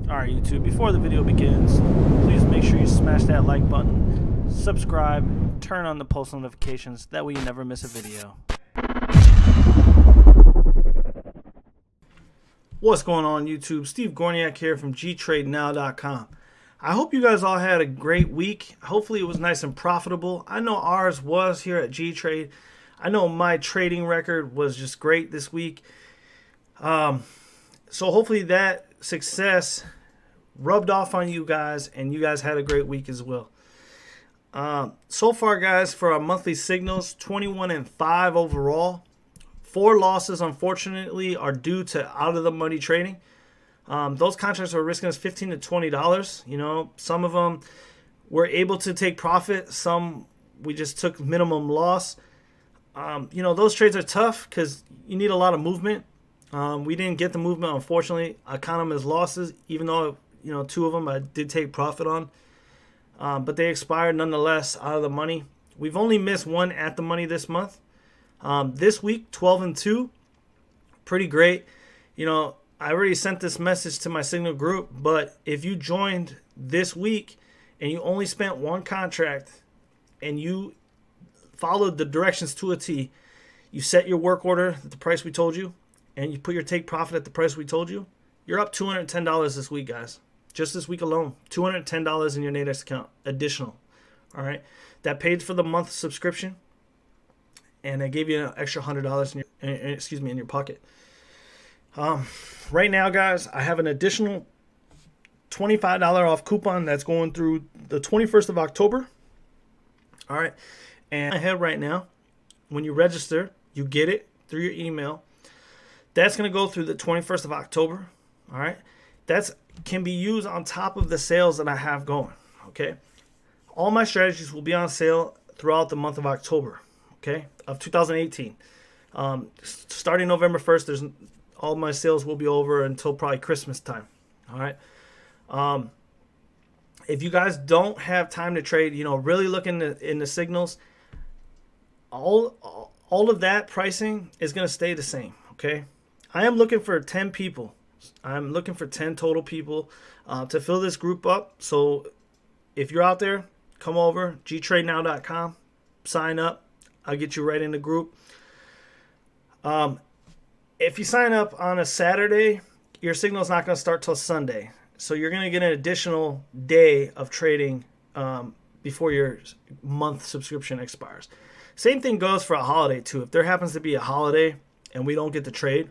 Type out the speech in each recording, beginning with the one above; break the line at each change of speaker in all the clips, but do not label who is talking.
Alright YouTube, before the video begins, please make sure you smash that like button, subscribe, turn on the post notifications, that way you never miss a video. What's going on YouTube? Steve Gorniak here from GTradeNow.com. I hope you guys all had a great week. Hopefully it was nice and profitable. I know ours was here at G-Trade. I know my trading record was just great this week. So hopefully that success rubbed off on you guys and you guys had a great week as well. So far guys, for our monthly signals, 21-5 overall. 4 losses unfortunately are due to out of the money trading. Those contracts are risking us $15 to $20. You know, some of them were able to take profit, some we just took minimum loss. You know, those trades are tough because you need a lot of movement. We didn't get the movement, unfortunately. I count them as losses, even though, you know, 2 of them I did take profit on. But they expired nonetheless out of the money. We've only missed 1 at the money this month. This week, 12-2, pretty great. You know, I already sent this message to my Signal group, but if you joined this week and you only spent 1 contract and you followed the directions to a T, you set your work order at the price we told you, and you put your take profit at the price we told you, you're up $210 this week, guys. Just this week alone, $210 in your Nadex account, additional. All right, that paid for the month subscription, and they gave you an extra $100 in your pocket. Right now, guys, I have an additional $25 off coupon that's going through the 21st of October. All right, and ahead right now, when you register, you get it through your email. That's going to go through the 21st of October. All right, that's can be used on top of the sales that I have going. Okay, all my strategies will be on sale throughout the month of October. Okay, of 2018. Starting November 1st, all my sales will be over until probably Christmas time. All right. If you guys don't have time to trade, you know, really look in the signals. All of that pricing is going to stay the same. Okay. I am looking for 10 people. I'm looking for 10 total people to fill this group up. So if you're out there, come over, gtradenow.com, sign up. I'll get you right in the group. If you sign up on a Saturday, your signal is not going to start till Sunday. So you're going to get an additional day of trading before your month subscription expires. Same thing goes for a holiday too. If there happens to be a holiday and we don't get to trade,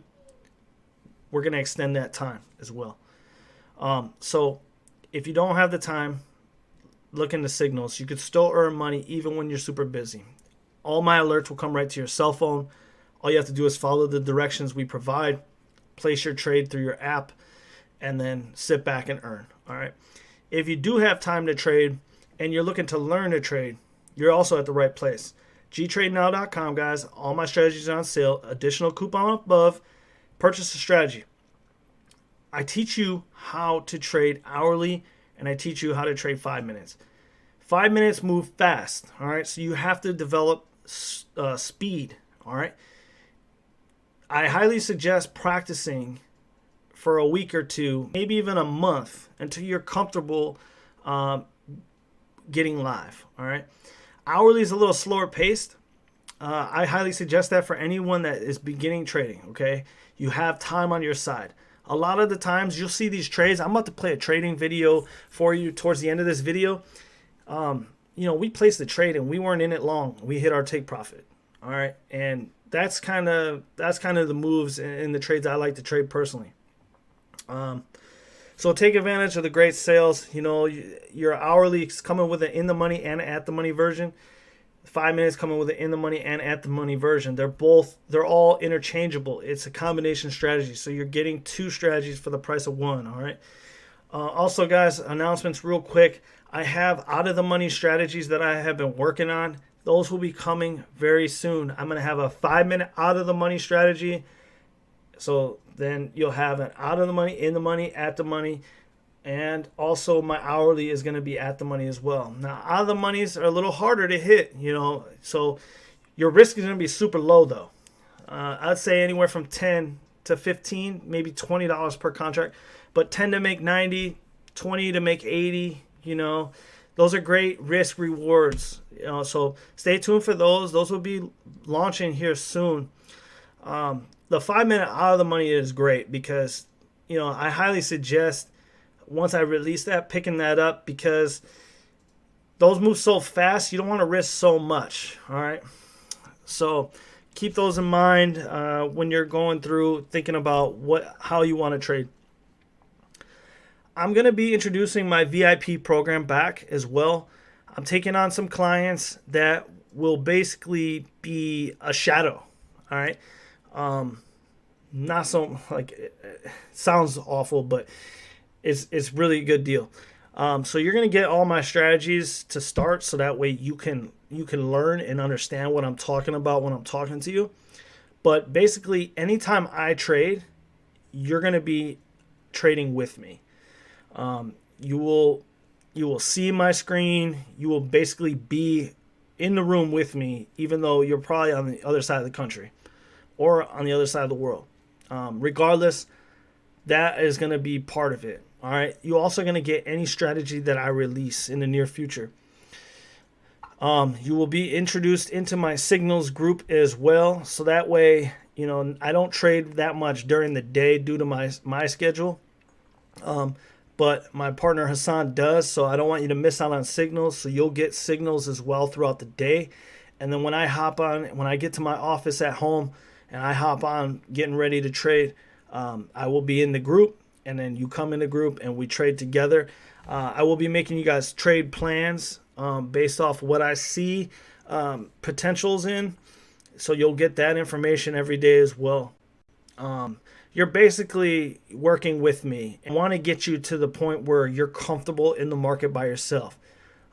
we're going to extend that time as well. So if you don't have the time, look into signals. You could still earn money even when you're super busy. All my alerts will come right to your cell phone. All you have to do is follow the directions we provide, place your trade through your app, and then sit back and earn. All right. If you do have time to trade and you're looking to learn to trade, you're also at the right place. GTradeNow.com, guys. All my strategies are on sale. Additional coupon above. Purchase a strategy. I teach you how to trade hourly, and I teach you how to trade 5 minutes. 5 minutes move fast. All right. So you have to develop speed. All right. I highly suggest practicing for a week or 2, maybe even a month, until you're comfortable getting live. All right. Hourly is a little slower paced. I highly suggest that for anyone that is beginning trading. Okay. You have time on your side. A lot of the times you'll see these trades. I'm about to play a trading video for you towards the end of this video. You know, we placed the trade and we weren't in it long. We hit our take profit. All right. And that's kind of the moves in the trades I like to trade personally. So take advantage of the great sales. You know, your hourly is coming with an in the money and at the money version. 5 minutes coming with an in the money and at the money version. They're all interchangeable. It's a combination strategy. So you're getting 2 strategies for the price of 1. All right. Also, guys, announcements real quick. I have out of the money strategies that I have been working on. Those will be coming very soon. I'm going to have a 5-minute out of the money strategy. So then you'll have an out of the money, in the money, at the money. And also my hourly is going to be at the money as well. Now, out of the monies are a little harder to hit, you know. So your risk is going to be super low, though. I'd say anywhere from 10 to 15, maybe $20 per contract. but 10 to make 90, 20 to make 80. Those are great risk rewards. So stay tuned for those. Those will be launching here soon. The 5-minute out of the money is great because I highly suggest once I release that, picking that up, because those move so fast, you don't want to risk so much. All right. So keep those in mind when you're going through thinking about how you want to trade. I'm going to be introducing my VIP program back as well. I'm taking on some clients that will basically be a shadow. All right. Not so it sounds awful, but it's really a good deal. So you're going to get all my strategies to start, so that way you can learn and understand what I'm talking about when I'm talking to you. But basically, anytime I trade, you're going to be trading with me. You will see my screen. You will basically be in the room with me, even though you're probably on the other side of the country or on the other side of the world. Regardless, that is going to be part of it. All right. You're also going to get any strategy that I release in the near future. You will be introduced into my signals group as well. So that way, I don't trade that much during the day due to my schedule. But my partner Hassan does. So I don't want you to miss out on signals. So you'll get signals as well throughout the day. And then when I get to my office at home and I hop on getting ready to trade, I will be in the group. And then you come in the group and we trade together. I will be making you guys trade plans based off what I see potentials in. So you'll get that information every day as well. You're basically working with me. I want to get you to the point where you're comfortable in the market by yourself.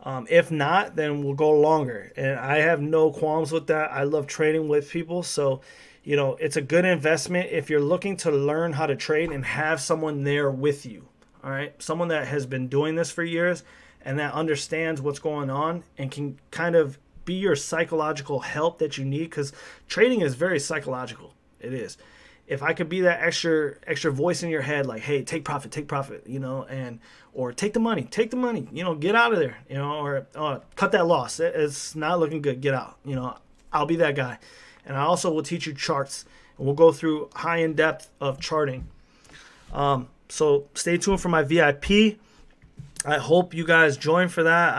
If not, then we'll go longer. And I have no qualms with that. I love trading with people. So it's a good investment if you're looking to learn how to trade and have someone there with you. All right. Someone that has been doing this for years and that understands what's going on and can kind of be your psychological help that you need, because trading is very psychological. It is. If I could be that extra voice in your head, like, hey, take profit, or take the money, get out of there, or cut that loss. It's not looking good. Get out. I'll be that guy. And I also will teach you charts, and we'll go through high in depth of charting. So stay tuned for my VIP. I hope you guys join for that.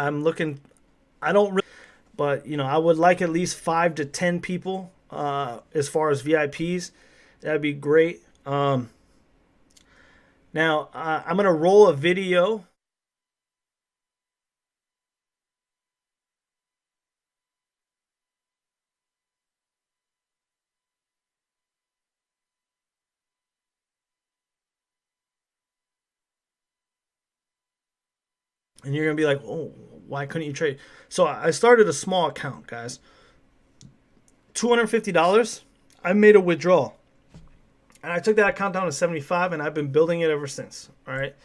But I would like at least 5 to 10 people as far as VIPs. That'd be great. Now I'm gonna roll a video. And you're going to be like, oh, why couldn't you trade? So I started a small account, guys. $250. I made a withdrawal. And I took that account down to 75, and I've been building it ever since. All right.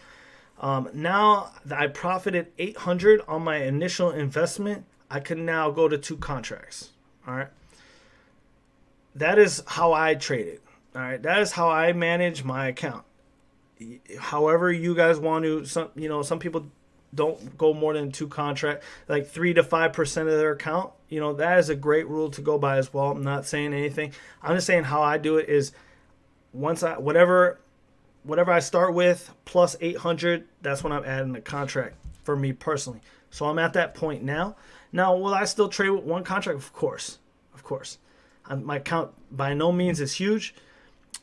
Now that I profited 800 on my initial investment, I can now go to 2 contracts. All right. That is how I trade it. All right. That is how I manage my account. However you guys want to, some people don't go more than 2 contracts, like 3 to 5% of their account. That is a great rule to go by as well. I'm not saying anything. I'm just saying how I do it is whatever I start with plus 800, that's when I'm adding a contract for me personally. So I'm at that point now. Now, will I still trade with 1 contract? Of course. My account by no means is huge.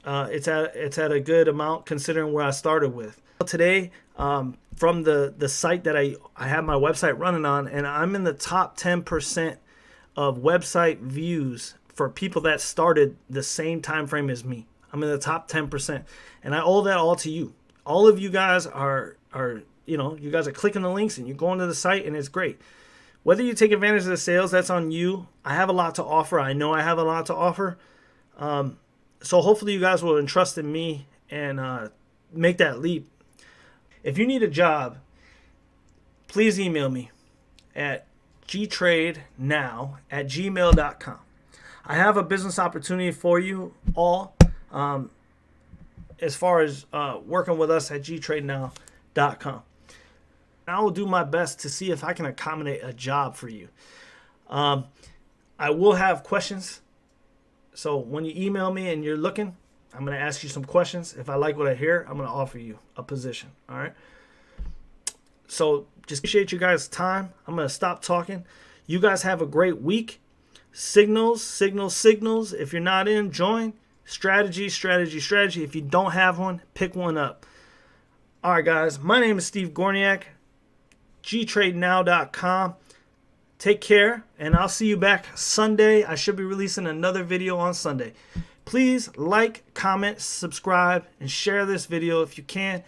It's at a good amount considering where I started with. Today, from the site that I have my website running on, and I'm in the top 10% of website views for people that started the same time frame as me. I'm in the top 10%, and I owe that all to you. All of you guys are you guys are clicking the links and you're going to the site, and it's great. Whether you take advantage of the sales, that's on you. I have a lot to offer. I know I have a lot to offer. So hopefully you guys will entrust in me and make that leap. If you need a job, please email me at gtradenow@gmail.com. I have a business opportunity for you all. as far as working with us at gtradenow.com. I will do my best to see if I can accommodate a job for you. I will have questions. So when you email me and you're looking, I'm going to ask you some questions. If I like what I hear, I'm going to offer you a position. All right. So just appreciate you guys' time. I'm going to stop talking. You guys have a great week. Signals. If you're not in, join. Strategy. If you don't have one, pick one up. All right, guys. My name is Steve Gorniak. gtradenow.com. Take care, and I'll see you back Sunday. I should be releasing another video on Sunday. Please like, comment, subscribe, and share this video if you can.